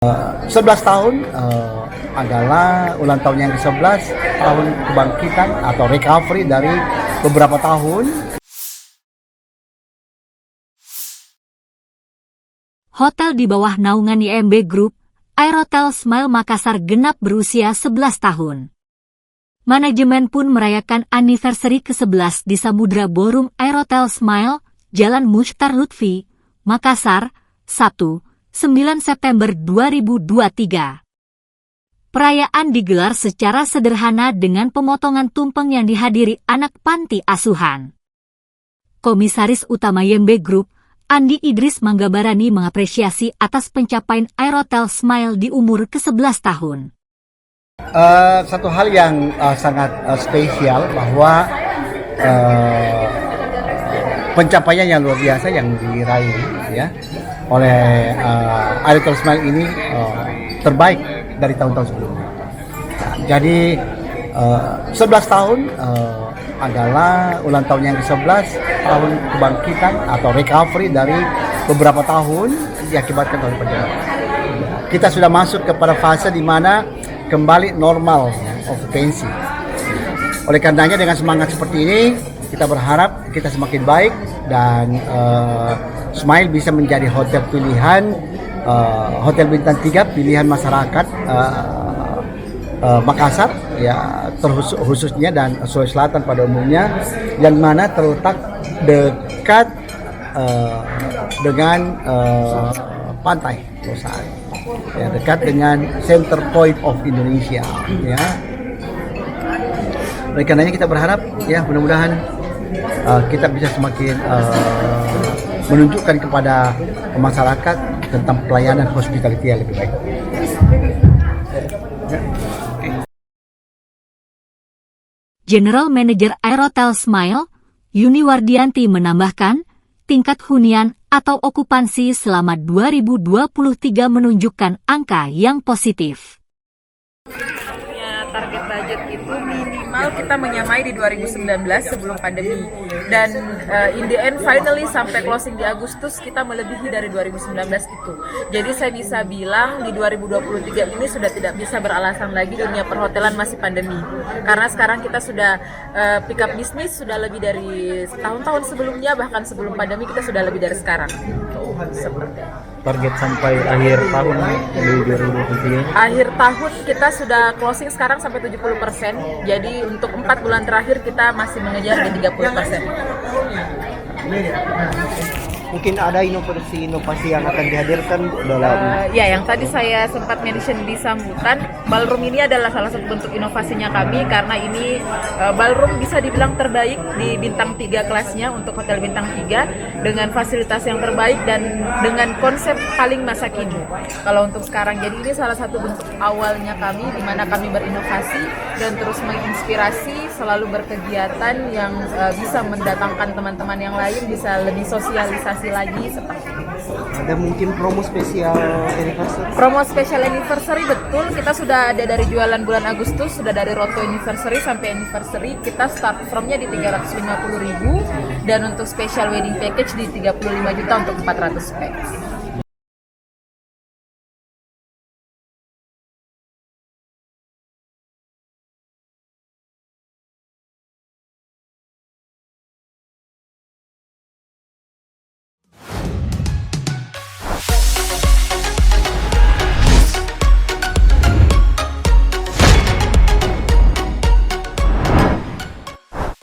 11 tahun adalah ulang tahun yang ke-11 tahun kebangkitan atau recovery dari beberapa tahun. Hotel di bawah naungan IMB Group, Aerotel Smile Makassar genap berusia 11 tahun. Manajemen pun merayakan anniversary ke-11 di Samudra Ballroom Aerotel Smile, Jalan Muchtar Lutfi, Makassar, Sabtu, 9 September 2023. Perayaan digelar secara sederhana dengan pemotongan tumpeng yang dihadiri anak panti asuhan. Komisaris Utama IMB Group, Andi Idris Manggabarani mengapresiasi atas pencapaian Aerotel Smile di umur ke-11 tahun. Satu hal yang sangat spesial bahwa pencapaian yang luar biasa yang diraih ya oleh Aerotel Smile ini terbaik dari tahun-tahun sebelumnya. Jadi 11 tahun adalah ulang tahun yang ke-11 tahun kebangkitan atau recovery dari beberapa tahun diakibatkan oleh pandemi. Kita sudah masuk kepada fase di mana kembali normal okupansi. Oleh karenanya dengan semangat seperti ini kita berharap kita semakin baik dan Smile bisa menjadi hotel pilihan, hotel bintang 3 pilihan masyarakat Makassar ya, khususnya dan Sulawesi Selatan pada umumnya, yang mana terletak dekat dengan pantai Losari, ya, dekat dengan center point of Indonesia ya. Oleh karenanya kita berharap ya mudah-mudahan kita bisa semakin menunjukkan kepada masyarakat tentang pelayanan hospitality yang lebih baik. General Manager Aerotel Smile, Yuni Wardianti menambahkan, tingkat hunian atau okupansi selama 2023 menunjukkan angka yang positif. Target budget itu minimal kita menyamai di 2019 sebelum pandemi, dan in the end finally sampai closing di Agustus kita melebihi dari 2019 itu. Jadi saya bisa bilang di 2023 ini sudah tidak bisa beralasan lagi dunia perhotelan masih pandemi, karena sekarang kita sudah pick up bisnis sudah lebih dari tahun-tahun sebelumnya, bahkan sebelum pandemi kita sudah lebih dari sekarang. Seperti target sampai akhir tahun di 2023. Akhir tahun kita sudah closing sekarang sampai 70%. Jadi untuk 4 bulan terakhir kita masih mengejar di 30%. Mungkin ada inovasi yang akan dihadirkan dalam ya, yang tadi saya sempat mention di sambutan, ballroom ini adalah salah satu bentuk inovasinya kami, karena ini ballroom bisa dibilang terbaik di bintang 3 kelasnya untuk hotel bintang 3 dengan fasilitas yang terbaik dan dengan konsep paling masa kini. Kalau untuk sekarang, jadi ini salah satu bentuk awalnya kami di mana kami berinovasi dan terus menginspirasi, selalu berkegiatan yang bisa mendatangkan teman-teman yang lain, bisa lebih sosialisasi lagi seperti itu. Ada mungkin promo spesial anniversary? Promo special anniversary, betul, kita sudah ada dari jualan bulan Agustus, sudah dari Roto anniversary sampai anniversary, kita start from-nya di 350.000 dan untuk special wedding package di 35 juta untuk 400 pax.